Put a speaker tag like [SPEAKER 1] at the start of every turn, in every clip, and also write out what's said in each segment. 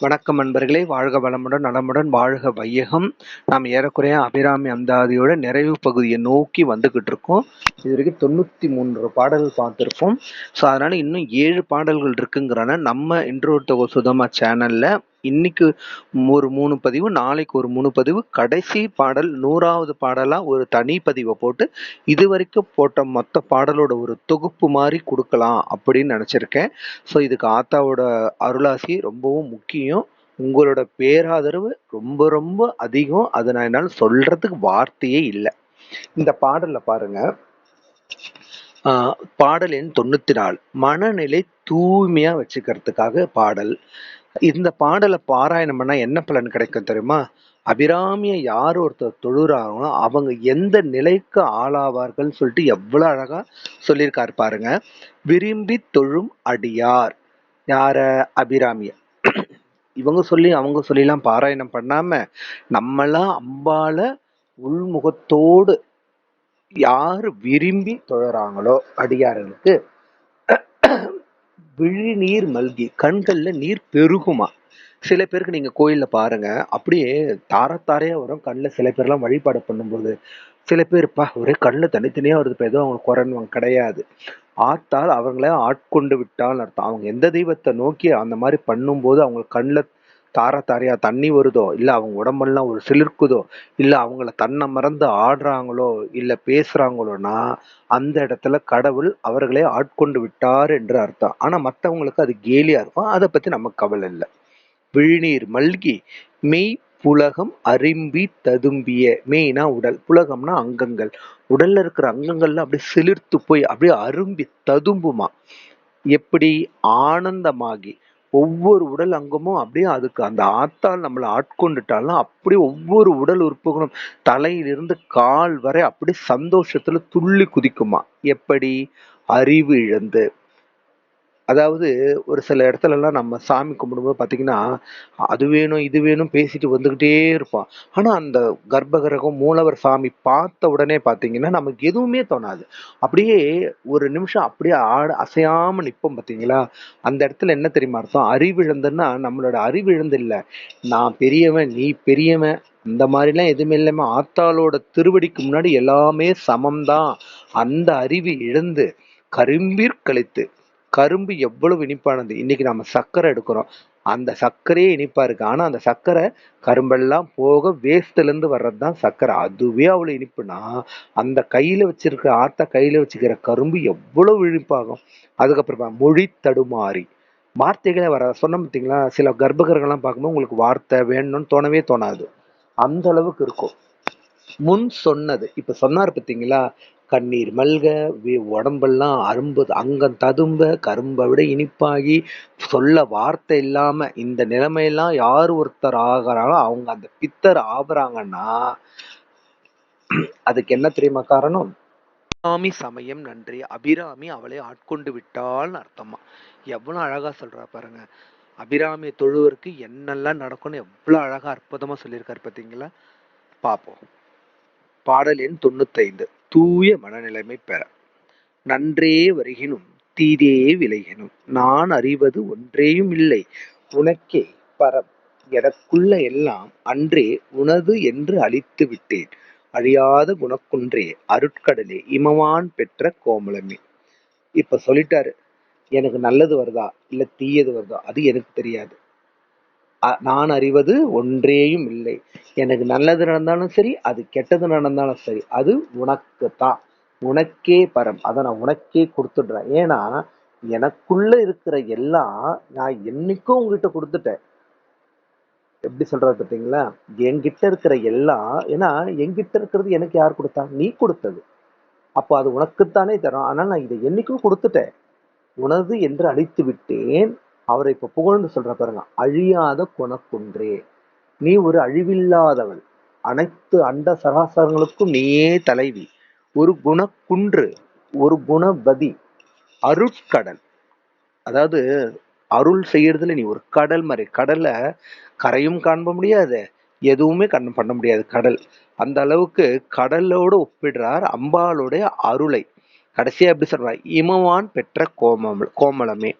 [SPEAKER 1] வணக்கம் நண்பர்களே, வாழ்க வளமுடன் நலமுடன் வாழ்க வையகம். நாம் ஏறக்குறைய அபிராமி அந்தாதியோட நிறைவு பகுதியை நோக்கி வந்துகிட்டு இருக்கோம். இது வரைக்கும் 93 பாடல்கள் பார்த்துருப்போம். ஸோ அதனால இன்னும் 7 பாடல்கள் இருக்குங்கிறனால நம்ம இன்ட்ரோ சுதமா சேனல்ல இன்னைக்கு ஒரு 3 பதிவு, நாளைக்கு ஒரு 3 பதிவு, கடைசி பாடல் 100வது பாடலா ஒரு தனி பதிவை போட்டு இது வரைக்கும் போட்ட மொத்த பாடலோட ஒரு தொகுப்பு மாதிரி கொடுக்கலாம் அப்படின்னு நினைச்சிருக்கேன். ஸோ இதுக்கு ஆத்தாவோட அருளாசி ரொம்பவும் முக்கியம். உங்களோட பேராதரவு ரொம்ப ரொம்ப அதிகம். அதை நான் என்னால் சொல்றதுக்கு வார்த்தையே இல்லை. இந்த பாடல்ல பாருங்க, பாடல் எண் 94, மனநிலை தூய்மையா வச்சுக்கிறதுக்காக பாடல். இந்த பாடலை பாராயணம் பண்ணா என்ன பலன் கிடைக்கும் தெரியுமா? அபிராமியை யார் ஒருத்தர் தொழுறாங்களோ அவங்க எந்த நிலைக்கு ஆளாவார்கள் சொல்லிட்டு எவ்வளவு அழகா சொல்லியிருக்காரு பாருங்க. விரும்பி தொழும் அடியார், யார? அபிராமிய. இவங்க சொல்லி அவங்க சொல்லிலாம் பாராயணம் பண்ணாம நம்மளாம் அம்பால உள்முகத்தோடு யாரு விரும்பி தொழறாங்களோ அடியார்களுக்கு விழி நீர் மல்கி, கண்கள்ல நீர் பெருகுமா. சில பேருக்கு நீங்க கோயில்ல பாருங்க, அப்படியே தாரத்தாரையா வரும் கண்ணுல. சில பேர்லாம் வழிபாடு பண்ணும்போது சில பேர்ப்பா ஒரே கண்ணுல தனித்தனியா வருது, இப்போ ஏதோ அவங்க குறைன்னு கிடையாது. ஆத்தால் அவங்கள ஆட்கொண்டு விட்டால் அர்த்தம். அவங்க எந்த தெய்வத்தை நோக்கி அந்த மாதிரி பண்ணும்போது அவங்க கண்ணுல தார தாரையா தண்ணி வருதோ, இல்ல அவங்க உடம்பெல்லாம் ஒரு சிலிர்க்குதோ, இல்ல அவங்கள தன்னை மறந்து ஆடுறாங்களோ இல்ல பேசுறாங்களோனா அந்த இடத்துல கடவுள் அவர்களே ஆட்கொண்டு விட்டார் என்று அர்த்தம். ஆனா மற்றவங்களுக்கு அது கேலியா இருக்கும். அதை பத்தி நமக்கு கவலை இல்லை. விழிநீர் மல்கி மெய் புலகம் அரும்பி ததும்பிய. மெய்னா உடல், புலகம்னா அங்கங்கள். உடல்ல இருக்கிற அங்கங்கள்லாம் அப்படியே சிலிர்த்து போய் அப்படியே அரும்பி ததும்புமா. எப்படி? ஆனந்தமாகி ஒவ்வொரு உடல் அங்கமும் அப்படியே அதுக்கு அந்த ஆத்தால் நம்மளை ஆட்கொண்டுட்டாலும் அப்படியே ஒவ்வொரு உடல் உறுப்புகளும் தலையிலிருந்து கால் வரை அப்படி சந்தோஷத்துல துள்ளி குதிக்குமா. எப்படி? அறிவு இழந்து. அதாவது ஒரு சில இடத்துல எல்லாம் நம்ம சாமி கும்பிடும்போது பாத்தீங்கன்னா அது வேணும் இது வேணும் பேசிட்டு வந்துகிட்டே இருப்பான். ஆனா அந்த கர்ப்பகிரகம் மூலவர் சாமி பார்த்த உடனே பாத்தீங்கன்னா நமக்கு எதுவுமே தோணாது. அப்படியே ஒரு நிமிஷம் அப்படியே அசையாம நிப்போம் பாத்தீங்களா. அந்த இடத்துல என்ன தெரியுமா அர்த்தம்? அறிவிழந்துன்னா நம்மளோட அறிவிழந்து இல்ல, நான் பெரியவன் நீ பெரியவன் அந்த மாதிரிலாம் எதுவுமே இல்லாம ஆத்தாளோட திருவடிக்கு முன்னாடி எல்லாமே சமம்தான். அந்த அறிவு இழந்து கரும்பிற்கழித்து. கரும்பு எவ்வளவு இனிப்பானது. இன்னைக்கு நம்ம சர்க்கரை எடுக்கிறோம், அந்த சர்க்கரையே இனிப்பா இருக்கு. ஆனா அந்த சர்க்கரை கரும்பெல்லாம் போக வேஸ்ட்ல இருந்து வர்றதுதான் சர்க்கரை. அதுவே அவ்வளவு இனிப்புனா அந்த கையில வச்சிருக்க ஆத்த கையில வச்சுக்கிற கரும்பு எவ்வளவு இனிப்பாகும். அதுக்கப்புறமா மொழி தடுமாறி, வார்த்தைகளே வர சொன்ன பார்த்தீங்களா. சில கர்ப்பகிரகம்லாம் பார்க்கும்போது உங்களுக்கு வார்த்தை வேணும்னு தோணவே தோணாது, அந்த அளவுக்கு இருக்கும். முன் சொன்னது இப்ப சொன்னார் பார்த்தீங்களா, கண்ணீர் மல்க, உடம்பெல்லாம் அரும்பு அங்கம் ததும்ப, கரும்பை விட இனிப்பாகி, சொல்ல வார்த்தை இல்லாம இந்த நிலைமையெல்லாம் யார் ஒருத்தர் ஆகிறாங்களோ அவங்க அந்த பித்தர் ஆகுறாங்கன்னா அதுக்கு என்ன தெரியுமா காரணம்? அபிராமி சமயம் நன்றி, அபிராமி அவளை ஆட்கொண்டு விட்டாள்னு அர்த்தமா. எவ்வளவு அழகா சொல்றா பாருங்க. அபிராமி தொழுவருக்கு என்னெல்லாம் நடக்கும்னு எவ்வளவு அழகா அற்புதமா சொல்லியிருக்காரு பார்த்தீங்களா. பார்ப்போம். பாடல் எண் 95, தூய மனநிலைமை பெற. நன்றே வருகினும் தீதே விளைகினும் நான் அறிவது ஒன்றேயும் இல்லை உனக்கே பரம். எனக்குள்ள எல்லாம் அன்றே உனது என்று அழித்து விட்டேன். அழியாத குணக்குன்றே அருட்கடலே இமவான் பெற்ற கோமளமே. இப்ப சொல்லிட்டாரு, எனக்கு நல்லது வருதா இல்ல தீயது வருதா அது எனக்கு தெரியாது. நான் அறிவது ஒன்றேயும் இல்லை. எனக்கு நல்லது நடந்தாலும் சரி, அது கெட்டது நடந்தாலும் சரி, அது உனக்கு தான். உனக்கே பரம். அதை நான் உனக்கே கொடுத்துடுறேன். ஏன்னா எனக்குள்ள இருக்கிற எல்லாம் நான் என்னைக்கும் உங்ககிட்ட கொடுத்துட்டேன். எப்படி சொல்றது பார்த்தீங்களா? என்கிட்ட இருக்கிற எல்லாம், ஏன்னா என்கிட்ட இருக்கிறது எனக்கு யார் கொடுத்தா? நீ கொடுத்தது. அப்போ அது உனக்குத்தானே தரும். ஆனால் நான் இதை என்னைக்கும் கொடுத்துட்டேன். உனது என்று அழித்து விட்டேன். அவரை இப்ப புகழ்ந்து சொல்ற பாருங்க, அழியாத குணக்குன்றே. நீ ஒரு அழிவில்லாதவள். அனைத்து அண்ட சராசரங்களுக்கும் நீயே தலைவி. ஒரு குணக்குன்று, ஒரு குணபதி, அருட்கடல். அதாவது அருள் செய்யறதுல நீ ஒரு கடல் மாதிரி. கடல்ல கரையும் காண்ப முடியாது, எதுவுமே பண்ண முடியாது கடல். அந்த அளவுக்கு கடலோட ஒப்பிடுறார் அம்பாளுடைய அருளை. கடைசியா எப்படி சொல்றார்? இமவான் பெற்ற கோமளமே.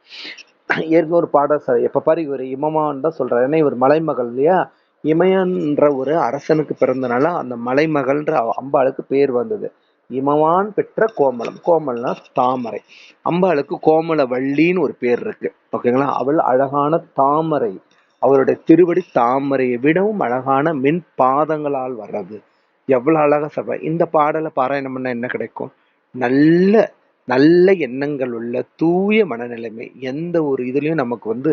[SPEAKER 1] ஏற்கனவே ஒரு பாடல் எப்ப பாரு இவர் இமமான்னு தான் சொல்றாரு. ஏன்னா இவர் மலைமகள் இல்லையா? இமயன்ற ஒரு அரசனுக்கு பிறந்தனால அந்த மலைமகள்ன்ற அம்பாளுக்கு பேர் வந்தது. இமவான் பெற்ற கோமளம். கோமல்னா தாமரை. அம்பாளுக்கு கோமலவள்ளின்னு ஒரு பேர் இருக்கு. ஓகேங்களா? அவள் அழகான தாமரை. அவருடைய திருவடி தாமரையை விடவும் அழகான மென் பாதங்களால் வர்றது. எவ்வளவு அழகா சொல்ற. இந்த பாடலை பாராயணம் பண்ண என்ன கிடைக்கும்? நல்ல நல்ல எண்ணங்கள் உள்ள தூய மனநிலைமை. எந்த ஒரு இதுலயும் நமக்கு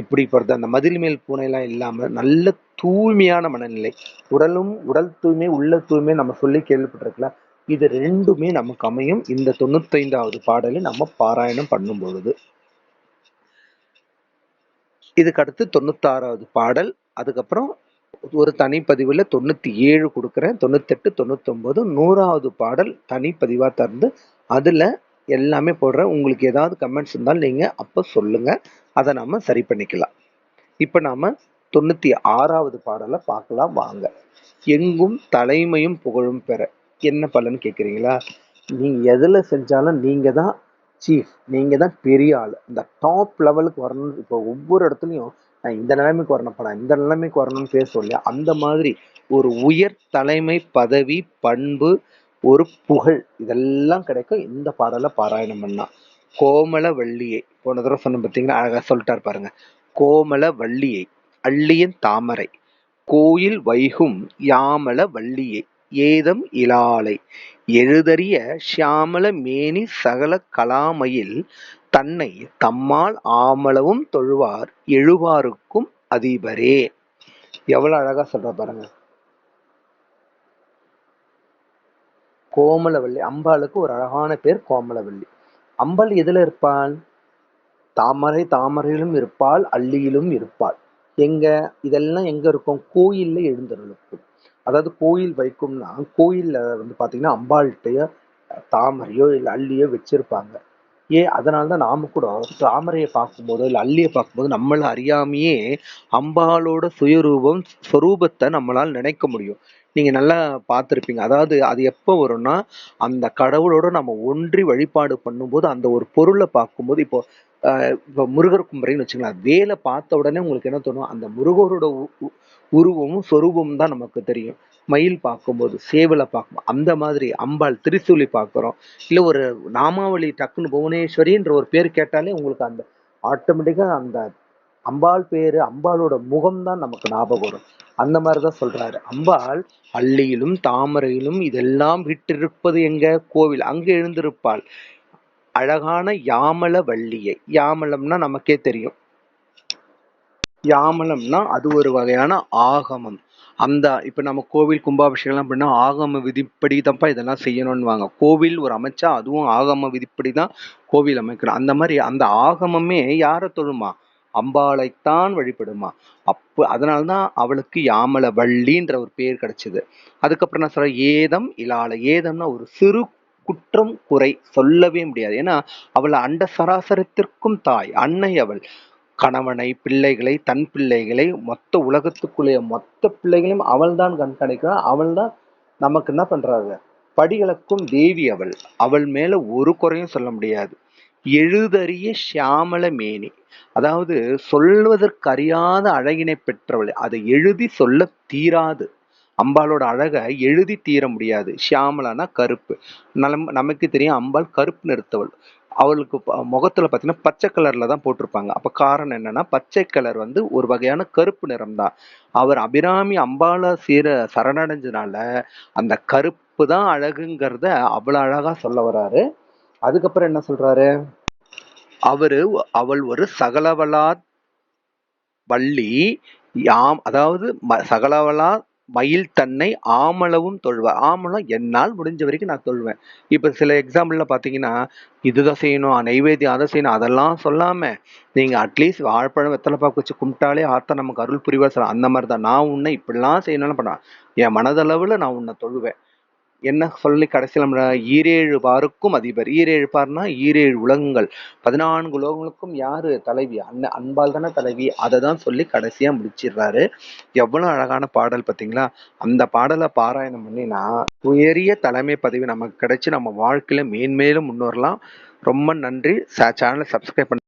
[SPEAKER 1] இப்படி போறது அந்த மதில் மேல் பூனைலாம் இல்லாம நல்ல தூய்மையான மனநிலை. உடல் தூய்மை, உள்ள தூய்மை நம்ம சொல்லி கேள்விப்பட்டிருக்கலாம். இது ரெண்டுமே நமக்கு அமையும் இந்த 95வது பாடலை நம்ம பாராயணம் பண்ணும் பொழுது. இதுக்கு அடுத்து 96வது பாடல். அதுக்கப்புறம் ஒரு தனிப்பதிவுல 97 கொடுக்குறேன். 98, 99, 100வது பாடல் தனிப்பதிவா தந்து அதுல எல்லாமே போடுறேன். உங்களுக்கு ஏதாவது கமெண்ட்ஸ் இருந்தாலும் நீங்க அப்ப சொல்லுங்க. அதை நாம சரி பண்ணிக்கலாம். இப்ப நாம 96வது பாடலை பார்க்கலாம் வாங்க. எங்கும் தலைமையும் புகழும் பெற. என்ன பலன் கேட்குறீங்களா? நீங்க எதுல செஞ்சாலும் நீங்க தான் சீஃப், நீங்க தான் பெரிய ஆள், இந்த டாப் லெவலுக்கு வரணும். இப்போ ஒவ்வொரு இடத்துலையும் நான் இந்த நிலைமைக்கு வரணும்ப்பா, நான் இந்த நிலைமைக்கு வரணும்னு பேசுவோம் இல்லையா? அந்த மாதிரி ஒரு உயர் தலைமை பதவி, பண்பு, ஒரு புகழ் இதெல்லாம் கிடைக்கும் இந்த பாடலை பாராயணம் பண்ணா. கோமல வள்ளியை போன தடவை சொன்ன பார்த்தீங்கன்னா அழகா சொல்லிட்டார் பாருங்க. கோமல வள்ளியை அள்ளியன் தாமரை கோயில் வைகும் யாமல வள்ளியை ஏதம் இலாலை எழுதறிய ஷியாமல மேனி சகல கலாமையில் தன்னை தம்மால் ஆமளவும் தொழுவார் எழுவாருக்கும் அதிபரே. எவ்வளவு அழகா சொல்ற பாருங்க. கோமலவள்ளி அம்பாளுக்கு ஒரு அழகான பேர் கோமலவள்ளி. அம்பாள் எதுல இருப்பாள்? தாமரையிலும் இருப்பாள், அள்ளியிலும் இருப்பாள். எங்க? இதெல்லாம் எங்க இருக்கும்? கோயில்ல எழுந்தருளுக்கும். அதாவது கோயில் வைக்கும்னா கோயில்ல பாத்தீங்கன்னா அம்பாள்கிட்டயோ தாமரையோ இல்லை அள்ளியோ வச்சிருப்பாங்க. அதனாலதான் நாம கூட தாமரையை பார்க்கும்போதோ இல்லை அள்ளியை பார்க்கும்போது நம்மள அறியாமையே அம்பாளோட சுயரூபம் ஸ்வரூபத்தை நம்மளால் நினைக்க முடியும். நீங்க நல்லா பார்த்துருப்பீங்க. அதாவது அது எப்போ வரும்னா அந்த கடவுளோட நம்ம ஒன்றி வழிபாடு பண்ணும்போது அந்த ஒரு பொருளை பார்க்கும்போது இப்போ முருகர் கும்பரைன்னு வச்சுக்கலாம். வேலை பார்த்த உடனே உங்களுக்கு என்ன தோணும்? அந்த முருகரோட உருவமும் சொரூபமும் தான் நமக்கு தெரியும். மயில் பார்க்கும்போது, சேவலை பார்க்கும்போது, அந்த மாதிரி அம்பாள் திரிசூலி பார்க்குறோம். இல்லை ஒரு நாமாவளி டக்குன்னு புவனேஸ்வரின்ற ஒரு பேர் கேட்டாலே உங்களுக்கு அந்த ஆட்டோமேட்டிக்கா அந்த அம்பாள் பேரு, அம்பாளோட முகம் தான் நமக்கு ஞாபகம் வரும். அந்த மாதிரிதான் சொல்றாரு. அம்பாள் அள்ளியிலும் தாமரையிலும் இதெல்லாம் விட்டிருப்பது எங்க? கோவில். அங்க எழுந்திருப்பாள். அழகான யாமல வள்ளியை. யாமலம்னா நமக்கே தெரியும். யாமலம்னா அது ஒரு வகையான ஆகமம். அந்த இப்ப நம்ம கோவில் கும்பாபிஷேகம் பண்ணா ஆகம விதிப்படி தான்ப்பா இதெல்லாம் செய்யணும்னுவாங்க. கோவில் ஒரு அமைச்சா அதுவும் ஆகம விதிப்படி தான் கோவில் அமைக்கணும். அந்த மாதிரி அந்த ஆகமமே யாரை தொழுமா? அம்பாளைத்தான் வழிபடுமா. அதனால்தான் அவளுக்கு யாமல வள்ளின்ற ஒரு பேர் கிடைச்சது. அதுக்கப்புறம் நான் சொல்றேன் ஏதம் இலால. ஏதம்னா ஒரு சிறு குற்றம் குறை சொல்லவே முடியாது. ஏன்னா அவள் அண்ட சராசரத்திற்கும் தாய், அன்னை அவள். கணவனை, பிள்ளைகளை, தன் பிள்ளைகளை, மொத்த உலகத்துக்குள்ளே மொத்த பிள்ளைகளையும் அவள் தான் கண்காணிக்கிறாள். அவள் தான் நமக்கு என்ன பண்றாங்க? படிகளுக்கும் தேவி அவள். அவள் மேல ஒரு குறையும் சொல்ல முடியாது. எழுதறிய ஷியாமல மேனி. அதாவது சொல்வதற்கு அறியாத அழகினை பெற்றவள். அதை எழுதி சொல்ல தீராது. அம்பாளோட அழக எழுதி தீர முடியாது. ஷியாமலானா கருப்பு. நமக்கு தெரியும் அம்பாள் கருப்பு நிறத்தவள். அவளுக்கு முகத்துல பாத்தீங்கன்னா பச்சை கலர்ல தான் போட்டிருப்பாங்க. அப்ப காரணம் என்னன்னா பச்சை கலர் ஒரு வகையான கருப்பு நிறம் தான். அவர் அபிராமி அம்பாள சரணடைஞ்சதுனால அந்த கருப்பு தான் அழகுங்கிறத அவ்வளவு அழகா சொல்ல வர்றாரு. அதுக்கப்புறம் என்ன சொல்றாரு? அவள் ஒரு சகலவலா வள்ளி அதாவது சகலவலா மயில் தன்னை ஆமளவும் தொழுவார். ஆமளம் என்னால் முடிஞ்ச வரைக்கும் நான் தொழுவேன். இப்ப சில எக்ஸாம்பிள்ல பாத்தீங்கன்னா இதுதான் செய்யணும், நைவேத்தியம் அதை செய்யணும் அதெல்லாம் சொல்லாம நீங்க அட்லீஸ்ட் வாழைப்பழம் வெத்தலை பாக்கு வச்சு கும்பிட்டாலே ஆத்தா நமக்கு அருள் புரிவார் சொல்லலாம். அந்த மாதிரிதான் நான் உன்னை இப்படிலாம் செய்யணும்னு பண்ணேன். என் மனதளவுல நான் உன்னை தொழுவேன். என்ன சொல்லி கடைசியில் நம்ம ஈரேழு பாருக்கும் அதிபர். ஈரேழு பார்னா ஈரேழு உலகங்கள், 14 உலகங்களுக்கும் யாரு தலைவி? அன்பால் தானே தலைவி. அதை தான் சொல்லி கடைசியா முடிச்சிடுறாரு. எவ்வளவு அழகான பாடல் பார்த்தீங்களா? அந்த பாடலை பாராயணம் பண்ணினா உயரிய தலைமை பதவி நமக்கு கிடைச்சு நம்ம வாழ்க்கையில மேன்மேலும் முன்னேறலாம். ரொம்ப நன்றி. சேனலை சப்ஸ்கிரைப் பண்ணி